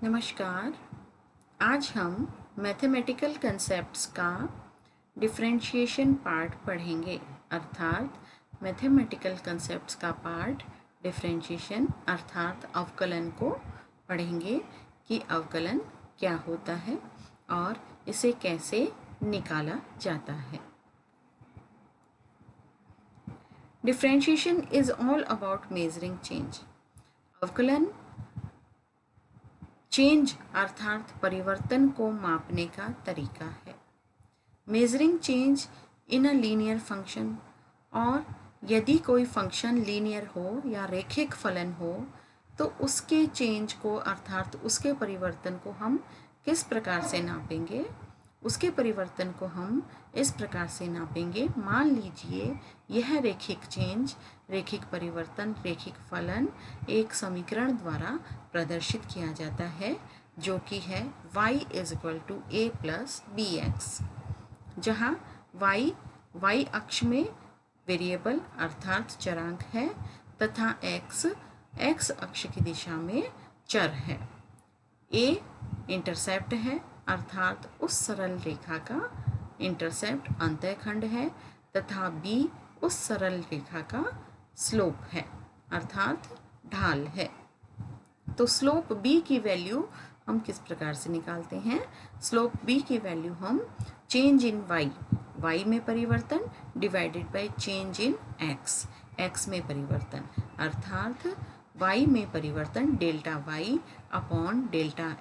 नमस्कार। आज हम मैथमेटिकल कंसेप्ट्स का डिफरेंशिएशन पार्ट पढ़ेंगे। अर्थात मैथमेटिकल कंसेप्ट्स का पार्ट डिफरेंशिएशन अर्थात अवकलन को पढ़ेंगे कि अवकलन क्या होता है और इसे कैसे निकाला जाता है। Differentiation is all about measuring change. अवकलन चेंज अर्थात परिवर्तन को मापने का तरीका है। Measuring change in a linear function, और यदि कोई फंक्शन लीनियर हो या रैखिक फलन हो तो उसके चेंज को अर्थात उसके परिवर्तन को हम किस प्रकार से नापेंगे। उसके परिवर्तन को हम इस प्रकार से नापेंगे। मान लीजिए यह रैखिक चेंज, रैखिक परिवर्तन, रैखिक फलन एक समीकरण द्वारा प्रदर्शित किया जाता है जो कि है y = a + bx, जहाँ y अक्ष में वेरिएबल अर्थात चरांक है तथा x अक्ष की दिशा में चर है। a इंटरसेप्ट है अर्थात उस सरल रेखा का इंटरसेप्ट अंतःखंड है तथा b उस सरल रेखा का स्लोप है अर्थात ढाल है। तो स्लोप b की वैल्यू हम किस प्रकार से निकालते हैं। स्लोप b की वैल्यू हम चेंज इन y में परिवर्तन divided by change in x में परिवर्तन अर्थात y में परिवर्तन delta y upon delta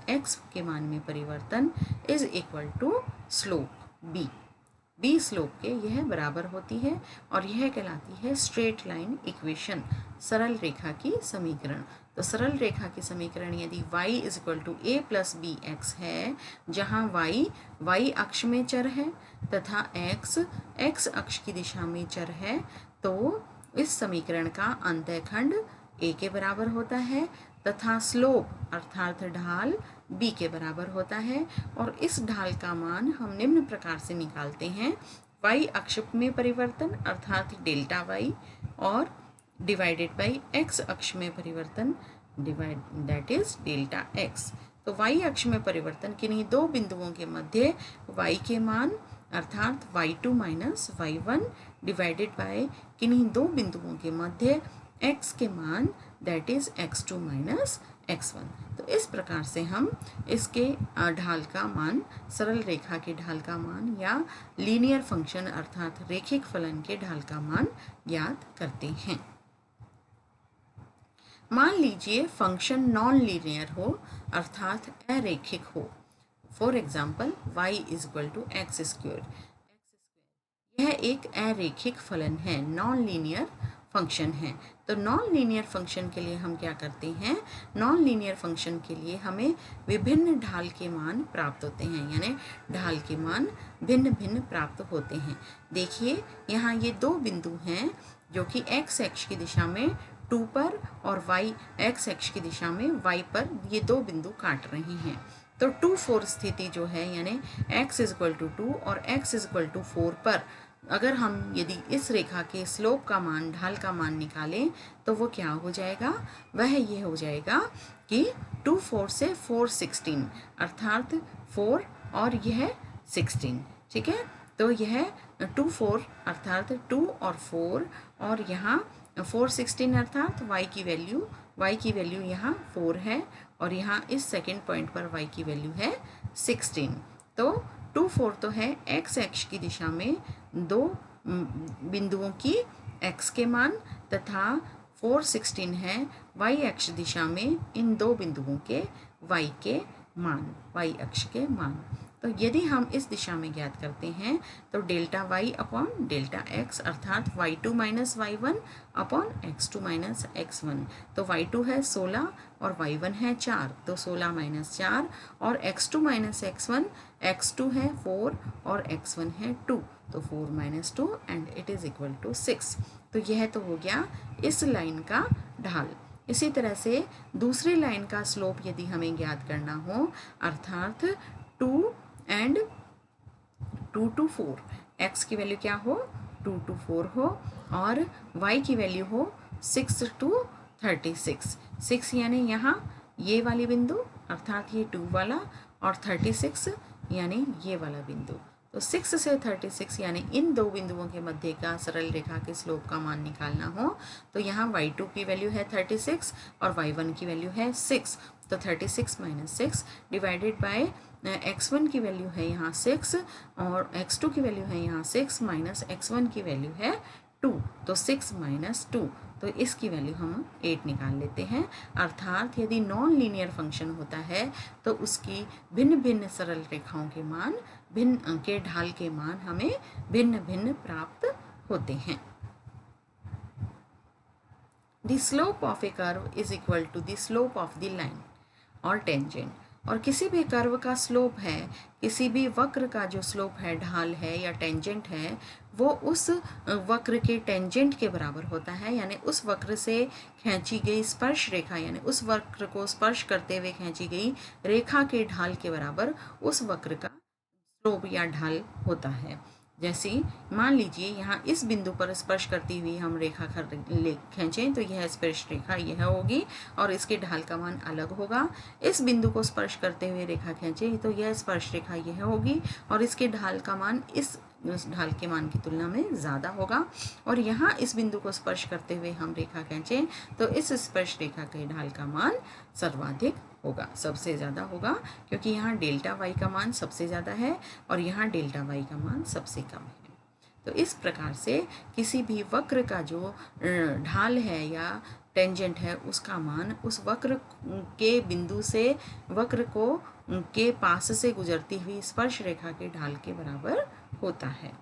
x के मान में परिवर्तन is equal to slope b slope के यह बराबर होती है और यह कहलाती है स्ट्रेट लाइन इक्वेशन, सरल रेखा की समीकरण। तो सरल रेखा की समीकरण यदि y = a + bx है, जहाँ y अक्ष में चर है तथा x अक्ष की दिशा में चर है, तो इस समीकरण का अंतःखंड a के बराबर होता है तथा स्लोप अर्थात ढाल b के बराबर होता है। और इस ढाल का मान हम निम्न प्रकार से निकालते हैं। y अक्ष में परिवर्तन अर्थात डेल्टा y और डिवाइडेड बाई x अक्ष में परिवर्तन दैट इज डेल्टा x। तो y अक्ष में परिवर्तन किन्हीं दो बिंदुओं के मध्य y के मान अर्थात y2 - y1 डिवाइडेड बाय किन्हीं दो बिंदुओं के मध्य x के मान दैट इज x2 - x1। तो इस प्रकार से हम इसके ढाल का मान, सरल रेखा के ढाल का मान या लीनियर फंक्शन अर्थात रैखिक फलन के ढाल का मान ज्ञात करते हैं। मान लीजिए फंक्शन नॉन लीनियर हो अर्थात अरैखिक हो। For example y = x²। यह एक अरैखिक फलन है, नॉन लीनियर फंक्शन है। तो नॉन लीनियर फंक्शन के लिए हम क्या करते हैं, नॉन लीनियर फंक्शन के लिए हमें विभिन्न ढाल के मान प्राप्त होते हैं, यानी ढाल के मान भिन्न भिन्न प्राप्त होते हैं। देखिए यहाँ ये दो बिंदु हैं जो कि x अक्ष की दिशा में 2 पर और x अक्ष की दिशा में y पर ये दो बिंदु काट रहे हैं। तो 2, 4 स्थिति जो है यानी x = 2 और x = 4 पर अगर हम यदि इस रेखा के स्लोप का मान, ढाल का मान निकालें तो वो क्या हो जाएगा, वह ये हो जाएगा कि 2, 4 से 4, 16 अर्थात 4 और यह 16। ठीक है, तो यह 2, 4 अर्थात 2 और 4 और यहाँ 4, 16 अर्थात y की वैल्यू यहाँ 4 है और यहाँ इस सेकेंड पॉइंट पर y की वैल्यू है 16। तो 2, 4 तो है x अक्ष की दिशा में दो बिंदुओं की x के मान तथा 4, 16 है y अक्ष दिशा में इन दो बिंदुओं के y के मान, y अक्ष के मान। तो यदि हम इस दिशा में ज्ञात करते हैं तो delta y upon delta x अर्थात y2 - y1 upon x2 - x1। तो y2 है 16 और y1 है 4, तो 16 - 4 और x2 - x1, x2 है 4 और x1 है 2, तो 4 - 2 and it is equal to 6। तो यह तो हो गया इस लाइन का ढाल। इसी तरह से दूसरी लाइन का स्लोप यदि हमें ज्ञात करना हो अर्थात 2 एंड 2 to 4, x की वैल्यू क्या हो 2 to 4 हो और y की वैल्यू हो 6 to 36। 6 यानी यहाँ ये वाली बिंदु अर्थात ये 2 वाला और 36 यानी ये वाला बिंदु। तो 6 से 36 यानी इन दो बिंदुओं के मध्य का सरल रेखा के स्लोप का मान निकालना हो तो यहाँ y2 की वैल्यू है 36 और y1 की वैल्यू है 6। तो 36 माइनस 6 डिवाइडेड बाय x1 की वैल्यू है यहाँ 6 और x2 की वैल्यू है यहाँ 6 माइनस x1 की वैल्यू है 2। तो 6 माइनस 2, तो इसकी वैल्यू हम 8 निकाल लेते हैं। अर्थात यदि नॉन लीनियर फंक्शन होता है तो उसकी भिन्न भिन्न सरल रेखाओं के मान भिन्न के ढाल के मान हमें भिन्न भिन्न प्राप्त होते हैं। The slope of a curve is equal to the slope of the line और टेंजेंट। और किसी भी कर्व का स्लोप है, किसी भी वक्र का जो स्लोप है, ढाल है या टेंजेंट है, वो उस वक्र के टेंजेंट के बराबर होता है। यानी उस वक्र से खींची गई स्पर्श रेखा यानी उस वक्र को स्पर्श करते हुए खींची गई रेखा के ढाल के बराबर उस वक्र का स्लोप या ढाल होता है। जैसे मान लीजिए यहाँ इस बिंदु पर स्पर्श करती हुई हम रेखा खींचें तो यह स्पर्श रेखा यह होगी और इसके ढाल का मान अलग होगा। इस बिंदु को स्पर्श करते हुए रेखा खींचें तो यह स्पर्श रेखा यह होगी और इसके ढाल का मान इस ढाल के मान की तुलना में ज़्यादा होगा। और यहाँ इस बिंदु को स्पर्श करते हुए हम रेखा खींचें तो इस स्पर्श रेखा के ढाल का मान सर्वाधिक होगा, सबसे ज़्यादा होगा, क्योंकि यहाँ डेल्टा वाई का मान सबसे ज़्यादा है और यहाँ डेल्टा वाई का मान सबसे कम है। तो इस प्रकार से किसी भी वक्र का जो ढाल है या टेंजेंट है उसका मान उस वक्र के बिंदु से वक्र को के पास से गुजरती हुई स्पर्श रेखा के ढाल के बराबर होता है।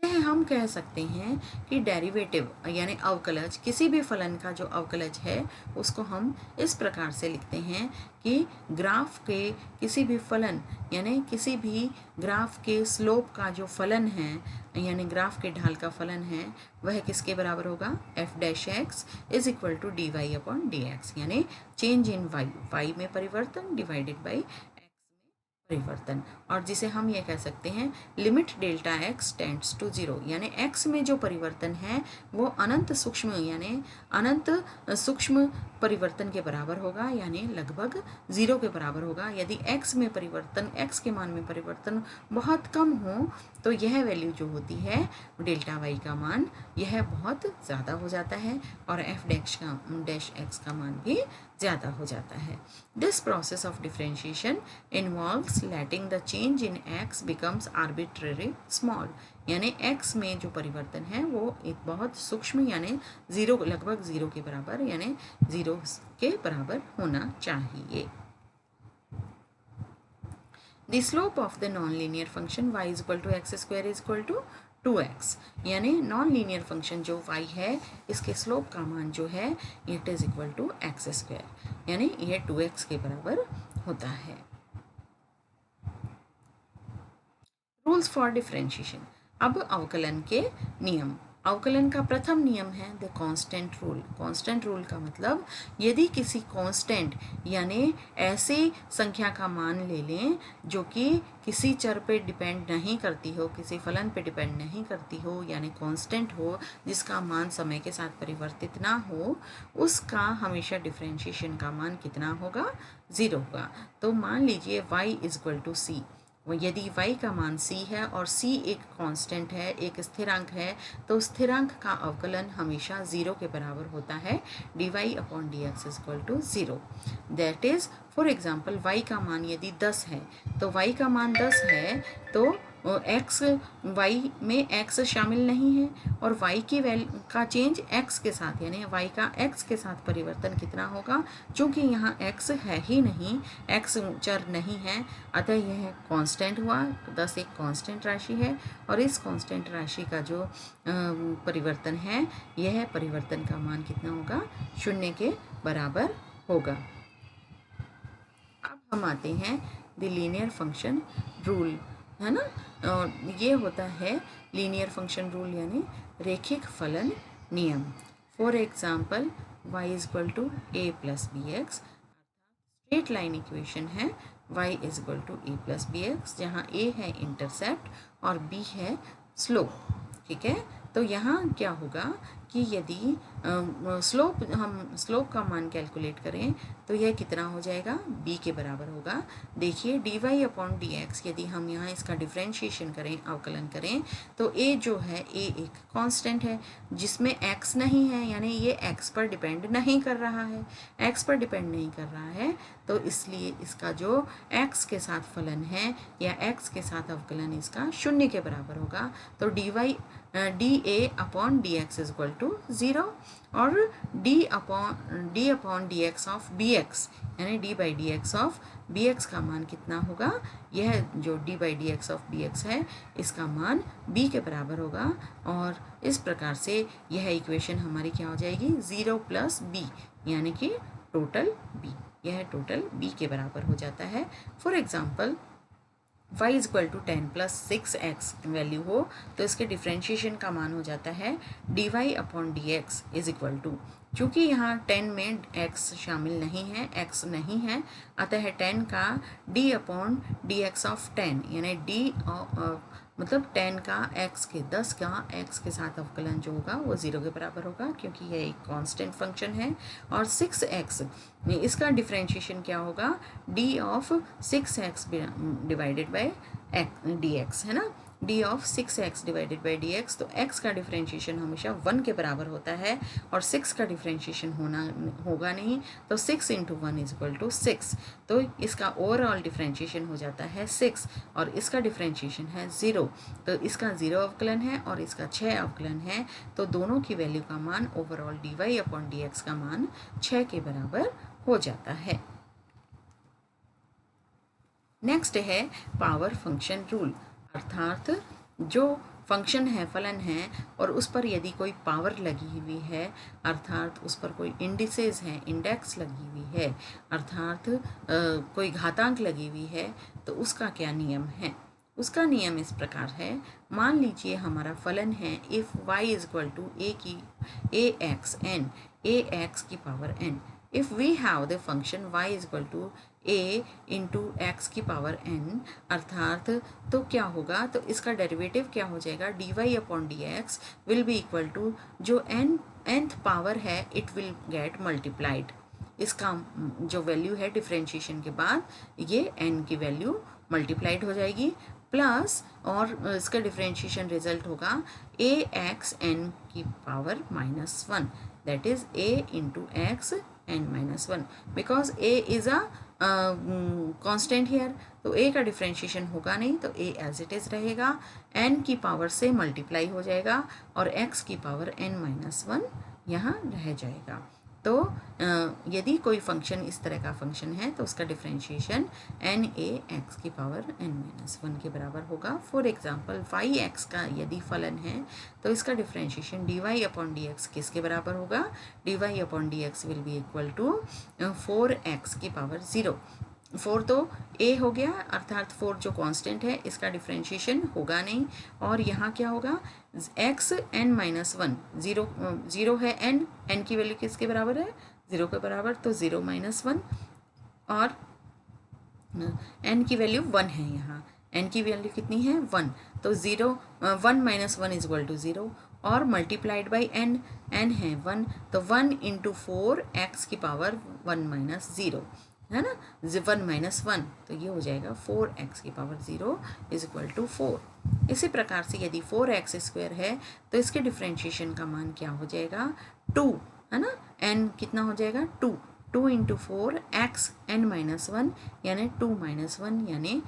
अतः हम कह सकते हैं कि डेरिवेटिव यानी अवकलज, किसी भी फलन का जो अवकलज है उसको हम इस प्रकार से लिखते हैं कि ग्राफ के किसी भी फलन यानी किसी भी ग्राफ के स्लोप का जो फलन है यानी ग्राफ के ढाल का फलन है वह किसके बराबर होगा, F dash X is equal to D Y upon D X, यानी चेंज इन वाई, वाई में परिवर्तन डिवाइडेड बाई परिवर्तन। और जिसे हम ये कह सकते हैं limit delta X tends to zero, यानी एक्स में जो परिवर्तन है वो अनंत सूक्ष्म यानी अनंत सूक्ष्म परिवर्तन के बराबर होगा, यानी लगभग जीरो के बराबर होगा। यदि एक्स में परिवर्तन, एक्स के मान में परिवर्तन बहुत कम हो तो यह वैल्यू जो होती है डेल्टा वाई का मान यह बहुत ज़्यादा हो जाता है और एफ डैश एक्स का मान भी ज़्यादा हो जाता है। This process of differentiation involves letting the change in x becomes arbitrary small, यानी एक्स में जो परिवर्तन है वो एक बहुत सूक्ष्म यानी जीरो, लगभग जीरो के बराबर यानी जीरो के बराबर होना चाहिए। The slope of the non-linear function y is equal to x square is equal to 2x, यानी नॉन लीनियर फंक्शन जो y है इसके स्लोप का मान जो है it is equal to X square, यानी यह 2x के बराबर होता है। रूल्स फॉर डिफरेंशिएशन, अब अवकलन के नियम। अवकलन का प्रथम नियम है the constant rule. Constant rule का मतलब यदि किसी कांस्टेंट यानी ऐसी संख्या का मान ले लें जो कि किसी चर पे डिपेंड नहीं करती हो, किसी फलन पे डिपेंड नहीं करती हो, यानी कांस्टेंट हो जिसका मान समय के साथ परिवर्तित ना हो, उसका हमेशा डिफरेंशिएशन का मान कितना होगा, ज़ीरो होगा। तो मान लीजिए y इज इक्वल टू सी, यदि y का मान c है और c एक कांस्टेंट है, एक स्थिरांक है, तो स्थिरांक का अवकलन हमेशा जीरो के बराबर होता है, dy upon D x is equal to zero. That is for example y का मान यदि 10 है तो y का मान 10 है तो x y में x शामिल नहीं है और y की वैल्यू का चेंज x के साथ यानी y का x के साथ परिवर्तन कितना होगा, क्योंकि यहाँ x है ही नहीं, x चर नहीं है, अतः यह कांस्टेंट हुआ। 10 एक कांस्टेंट राशि है और इस कांस्टेंट राशि का जो परिवर्तन है यह परिवर्तन का मान कितना होगा, शून्य के बराबर होगा। अब हम आते हैं द लीनियर फंक्शन रूल, है ना, और ये होता है लीनियर फंक्शन रूल यानी रेखिक फलन नियम। For example y is equal to A plus B X, straight line equation है y is equal to A plus B X, जहाँ a है इंटरसेप्ट और b है स्लोप। ठीक है, तो यहाँ क्या होगा कि यदि स्लोप का मान कैलकुलेट करें तो यह कितना हो जाएगा, b के बराबर होगा। देखिए dy अपॉन डी एक्स, यदि हम यहाँ इसका डिफ्रेंशिएशन करें, अवकलन करें, तो a जो है a एक कांस्टेंट है जिसमें x नहीं है, यानी ये x पर डिपेंड नहीं कर रहा है, x पर डिपेंड नहीं कर रहा है, तो इसलिए इसका जो x के साथ फलन है या x के साथ अवकलन इसका शून्य के बराबर होगा। तो d a upon D x is equal to 0 और d upon D x of b x, यानी d by D x of b x का मान कितना होगा, यह जो d by D x of b x है इसका मान b के बराबर होगा। और इस प्रकार से यह इक्वेशन हमारी क्या हो जाएगी, 0 प्लस b, यानी कि टोटल b, यह टोटल b के बराबर हो जाता है। For example y is equal to 10 plus 6x value हो तो इसके डिफ्रेंशिएशन का मान हो जाता है dy upon D x is equal to, चूँकि यहाँ 10 में x शामिल नहीं है, x नहीं है, अतः 10 का d upon D x of 10, यानी d मतलब 10 का x के 10 का x के साथ अवकलन जो होगा वो 0 के बराबर होगा, क्योंकि यह एक कांस्टेंट फंक्शन है। और 6x इसका डिफ्रेंशिएशन क्या होगा, d of 6x divided by D x, है ना, d of 6x divided by D x. तो x का डिफ्रेंशिएशन हमेशा 1 के बराबर होता है और 6 का डिफ्रेंशिएशन होगा नहीं, तो 6 इंटू 1 इज इक्वल टू 6, तो इसका ओवरऑल डिफ्रेंशिएशन हो जाता है 6 और इसका डिफ्रेंशिएशन है 0, तो इसका 0 अवकलन है और इसका 6 अवकलन है, तो दोनों की वैल्यू का मान overall dy upon D x का मान 6 के बराबर हो जाता है। नेक्स्ट है पावर फंक्शन रूल, अर्थात जो फंक्शन है, फलन है, और उस पर यदि कोई पावर लगी हुई है, अर्थात उस पर कोई इंडिसेस है, इंडेक्स लगी हुई है, अर्थात कोई घातांक लगी हुई है, तो उसका क्या नियम है। उसका नियम इस प्रकार है, मान लीजिए हमारा फलन है if y is equal to A X N, A X की power n, if we have the function y is equal to a into x की पावर n, अर्थात तो क्या होगा, तो इसका डेरिवेटिव क्या हो जाएगा, dy upon D X will be equal to जो nth पावर है इट विल गेट मल्टीप्लाइड, इसका जो वैल्यू है डिफ्रेंशिएशन के बाद ये n की वैल्यू मल्टीप्लाइड हो जाएगी, प्लस और इसका डिफ्रेंशिएशन रिजल्ट होगा ए एक्स एन की power -1, that is a into x n minus 1, because a is a constant here, तो a का डिफ्रेंशिएशन होगा नहीं, तो a एज इट इज़ रहेगा, n की पावर से मल्टीप्लाई हो जाएगा और x की पावर n माइनस 1 यहाँ रह जाएगा। तो यदि कोई फंक्शन इस तरह का फंक्शन है तो उसका डिफ्रेंशिएशन n a x की पावर n माइनस 1 के बराबर होगा। फॉर एग्जांपल 5x का यदि फलन है तो इसका differentiation dy upon D X किसके बराबर होगा, dy upon D X will be equal to 4x की पावर 0, 4 तो a हो गया, अर्थात 4 जो कांस्टेंट है इसका डिफ्रेंशिएशन होगा नहीं, और यहाँ क्या होगा x n माइनस 1, 0 है n की वैल्यू किसके बराबर है, 0 के बराबर, तो 0 माइनस 1 और n की वैल्यू 1 है, यहाँ n की वैल्यू कितनी है 1, तो 1 माइनस 1 इज इक्वल टू 0 और मल्टीप्लाइड बाई n है 1, तो 1 इंटू 4 x की पावर 1 माइनस 0, है ना, 1 माइनस 1, तो ये हो जाएगा 4x की पावर 0 इज इक्वल टू 4। इसी प्रकार से यदि 4x स्क्वायर है तो इसके डिफ्रेंशिएशन का मान क्या हो जाएगा 2, है ना, n कितना हो जाएगा 2 इंटू 4 एक्स n माइनस 1, यानी 2 माइनस 1, यानी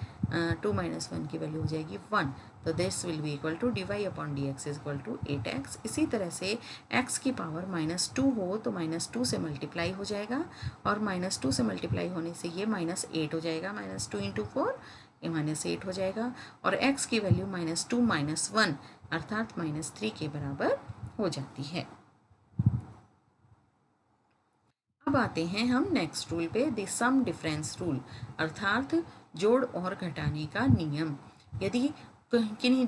2 माइनस 1 की वैल्यू हो जाएगी 1, तो this will be equal to dy upon D x is equal to 8x। इसी तरह से x की पावर -2 हो तो -2 से मल्टीप्लाई हो जाएगा, और -2 से मल्टीप्लाई होने से ये -8 हो जाएगा, -2 इंटू 4 ये -8 हो जाएगा, और x की वैल्यू -2 माइनस 1 अर्थात -3 के बराबर हो जाती है। अब आते हैं हम नेक्स्ट रूल पे, द सम डिफरेंस रूल, अर्थात जोड़ और घटाने का नियम। यदि किन्हीं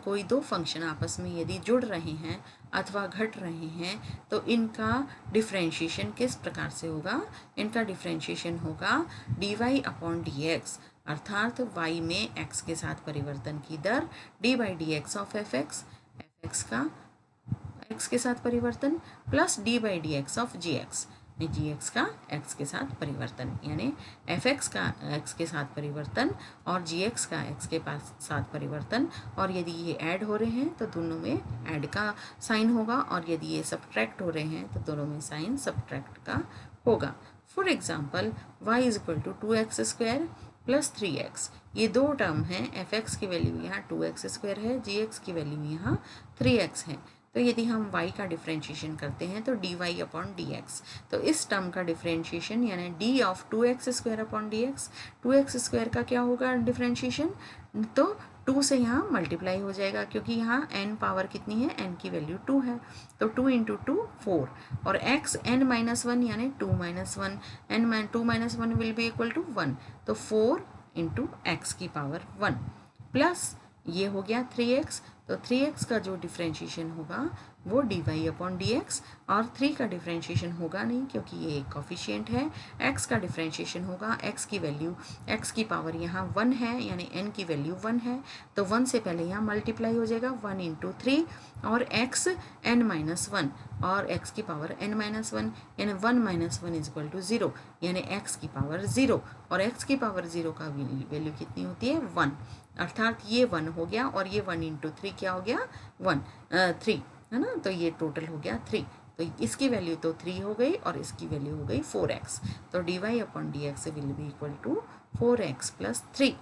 कोई दो फंक्शन आपस में यदि जुड़ रहे हैं अथवा घट रहे हैं तो इनका डिफ्रेंशिएशन किस प्रकार से होगा, इनका डिफ्रेंशिएशन होगा dy अपॉन डी एक्स, अर्थात y में x के साथ परिवर्तन की दर d by D x of f x का x x के साथ परिवर्तन plus D by D x of G X, G X का x के साथ परिवर्तन, यानी एफ एक्स का x के साथ परिवर्तन और जी एक्स का x के साथ परिवर्तन। और यदि ये ऐड हो रहे हैं तो दोनों में ऐड का साइन होगा, और यदि ये सब्ट्रैक्ट हो रहे हैं तो दोनों में साइन सब्ट्रैक्ट का होगा। For example y is equal to 2x² plus 3x, ये दो टर्म हैं, एफ एक्स की वैल्यू यहाँ 2x² है, जी एक्स की वैल्यू यहाँ 3x है। तो यदि हम y का डिफ्रेंशिएशन करते हैं तो dy अपॉन डी एक्स, तो इस टर्म का डिफ्रेंशिएशन यानी d of 2x² upon D x, 2x² का क्या होगा डिफ्रेंशिएशन, तो 2 से यहाँ मल्टीप्लाई हो जाएगा, क्योंकि यहाँ n पावर कितनी है, n की वैल्यू 2 है, तो 2 इंटू 2 4, और x n-1 यानी 2 - 1, n-2 - 1 will be equal to 1, तो 4 इंटू एक्स की पावर 1 प्लस ये हो गया 3x, तो 3x का जो डिफ्रेंशिएशन होगा वो dy अपॉन डी एक्स, और 3 का डिफ्रेंशिएशन होगा नहीं क्योंकि ये एक कोफिशिएंट है। x का डिफ्रेंशिएशन होगा, x की वैल्यू x की पावर यहाँ 1 है, यानी n की वैल्यू 1 है, तो 1 से पहले यहाँ मल्टीप्लाई हो जाएगा 1 इंटू 3, और x n-1 और x की पावर n-1 यानी 1 - 1 इज इक्वल टू 0, यानी x की पावर 0, और x की पावर 0 का वैल्यू कितनी होती है 1, अर्थात ये 1 हो गया, और ये 1 इंटू 3 क्या हो गया 3 है ना, तो ये टोटल हो गया 3, तो इसकी वैल्यू तो 3 हो गई और इसकी वैल्यू हो गई 4x, तो dy upon D X will be equal to 4x plus 3।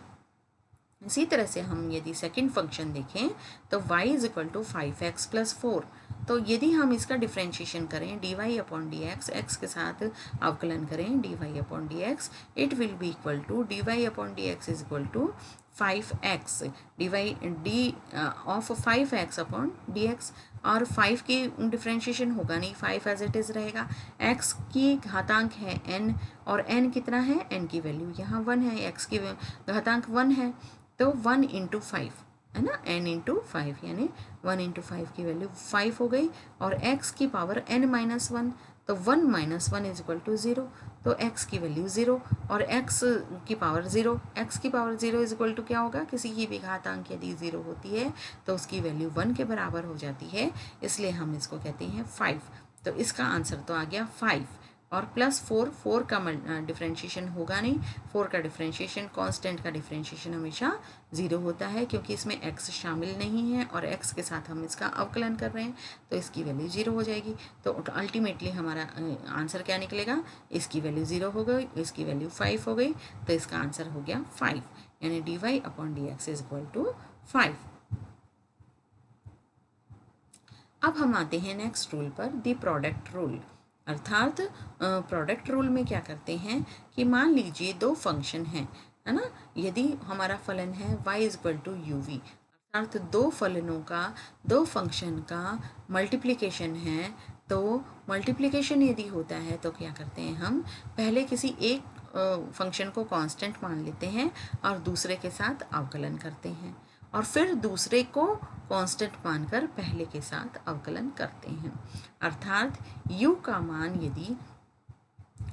इसी तरह से हम यदि सेकंड फंक्शन देखें तो y is equal to 5x plus 4, तो यदि हम इसका डिफ्रेंशिएशन करें dy upon D X, X के साथ अवकलन करें dy upon D X, it will be equal to dy upon D x is equal to 5x D of 5x upon D X, और 5 की डिफ्रेंशिएशन होगा नहीं, 5 एज इट इज़ रहेगा, x की घातांक है n, और n कितना है, n की वैल्यू यहाँ 1 है, x की घातांक 1 है, तो 1 इंटू 5 है ना, n इंटू 5 यानी 1 इंटू 5 की वैल्यू 5 हो गई, और x की पावर n-1, तो 1 - 1 इज इक्वल टू 0, तो x की वैल्यू 0 और x की पावर 0, x की पावर 0 इज इक्वल टू क्या होगा, किसी की भी घातांक यदि 0 होती है तो उसकी वैल्यू 1 के बराबर हो जाती है, इसलिए हम इसको कहते हैं 5, तो इसका आंसर तो आ गया 5, और प्लस 4 का डिफ्रेंशिएशन होगा नहीं, 4 का डिफ्रेंशिएशन, कांस्टेंट का डिफ्रेंशिएशन हमेशा 0 होता है क्योंकि इसमें x शामिल नहीं है और x के साथ हम इसका अवकलन कर रहे हैं, तो इसकी वैल्यू 0 हो जाएगी, तो अल्टीमेटली हमारा आंसर क्या निकलेगा, इसकी वैल्यू 0 हो गई, इसकी वैल्यू 5 हो गई, तो इसका आंसर हो गया 5, यानी dy upon D x is equal to 5। अब हम आते हैं नेक्स्ट रूल पर, द प्रोडक्ट रूल, अर्थात प्रोडक्ट रूल में क्या करते हैं कि मान लीजिए दो फंक्शन हैं, है ना, यदि हमारा फलन है y is equal to uv, अर्थात दो फंक्शन का मल्टीप्लिकेशन है, तो मल्टीप्लिकेशन यदि होता है तो क्या करते हैं हम, पहले किसी एक फंक्शन को कांस्टेंट मान लेते हैं और दूसरे के साथ अवकलन करते हैं, और फिर दूसरे को कांस्टेंट मानकर पहले के साथ अवकलन करते हैं, अर्थात u का मान यदि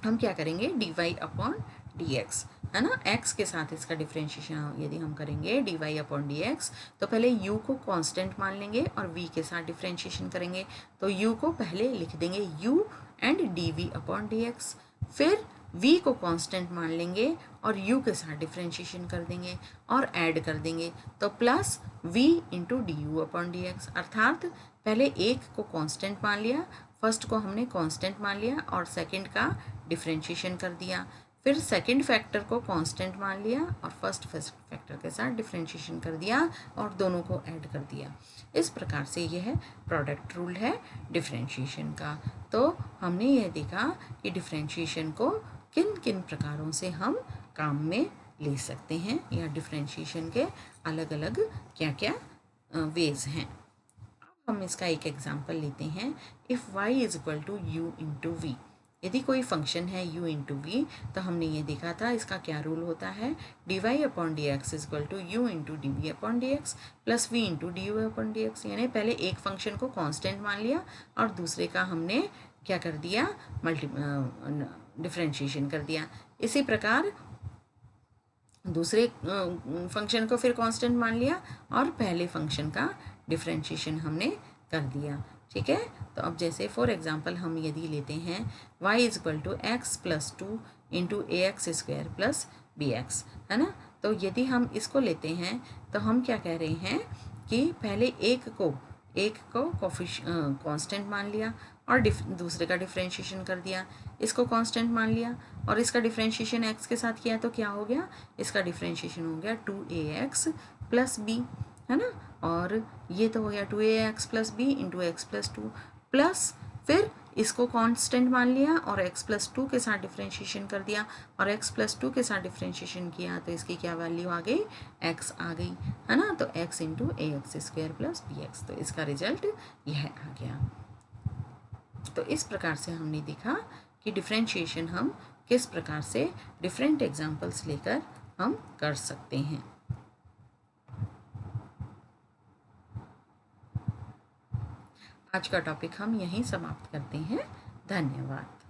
हम क्या करेंगे dy अपॉन डी एक्स, है ना, x के साथ इसका डिफ्रेंशिएशन यदि हम करेंगे dy अपॉन डी एक्स, तो पहले u को कांस्टेंट मान लेंगे और v के साथ डिफ्रेंशिएशन करेंगे, तो u को पहले लिख देंगे u and dv upon D x, फिर v को कांस्टेंट मान लेंगे और u के साथ डिफ्रेंशिएशन कर देंगे और ऐड कर देंगे, तो plus v into D U upon D X, अर्थात पहले एक को कांस्टेंट मान लिया, फर्स्ट को हमने कांस्टेंट मान लिया और सेकंड का डिफ्रेंशिएशन कर दिया, फिर सेकंड फैक्टर को कांस्टेंट मान लिया और फर्स्ट फैक्टर के साथ डिफ्रेंशिएशन कर दिया और दोनों को ऐड कर दिया। इस प्रकार से यह प्रोडक्ट रूल है डिफ्रेंशिएशन का। तो हमने यह देखा कि डिफ्रेंशिएशन को किन किन प्रकारों से हम काम में ले सकते हैं, या डिफ्रेंशिएशन के अलग अलग क्या क्या वेज हैं। अब हम इसका एक एग्जांपल लेते हैं, if y is equal to u into V, यदि कोई फंक्शन है u इंटू वी, तो हमने ये देखा था इसका क्या रूल होता है, dy upon D x is equal to u into D V upon D X plus v into D U upon D X, यानी पहले एक फंक्शन को कांस्टेंट मान लिया और दूसरे का हमने क्या कर दिया, डिफ्रेंशिएशन कर दिया। इसी प्रकार दूसरे फंक्शन को फिर कांस्टेंट मान लिया और पहले फंक्शन का डिफ्रेंशिएशन हमने कर दिया। ठीक है। तो अब जैसे फॉर एग्जांपल हम यदि लेते हैं y is equal to X plus two into A x square plus B x, है ना। तो यदि हम इसको लेते हैं तो हम क्या कह रहे हैं कि पहले एक को कांस्टेंट मान लिया और दूसरे का डिफ्रेंशिएशन कर दिया, इसको कांस्टेंट मान लिया और इसका डिफ्रेंशिएशन x के साथ किया तो क्या हो गया, इसका डिफ्रेंशिएशन हो गया 2ax प्लस बी, है ना। और ये तो हो गया 2ax plus B into X plus two, plus फिर इसको कांस्टेंट मान लिया और x प्लस टू के साथ डिफ्रेंशिएशन कर दिया और x प्लस टू के साथ डिफ्रेंशिएशन किया तो इसकी क्या वैल्यू आ गई, x आ गई, है ना। तो x इंटू ए x square plus B x, तो इसका रिजल्ट यह आ गया। तो इस प्रकार से हमने देखा कि डिफ्रेंशिएशन हम किस प्रकार से डिफरेंट एग्जाम्पल्स लेकर हम कर सकते हैं। आज का टॉपिक हम यहीं समाप्त करते हैं। धन्यवाद।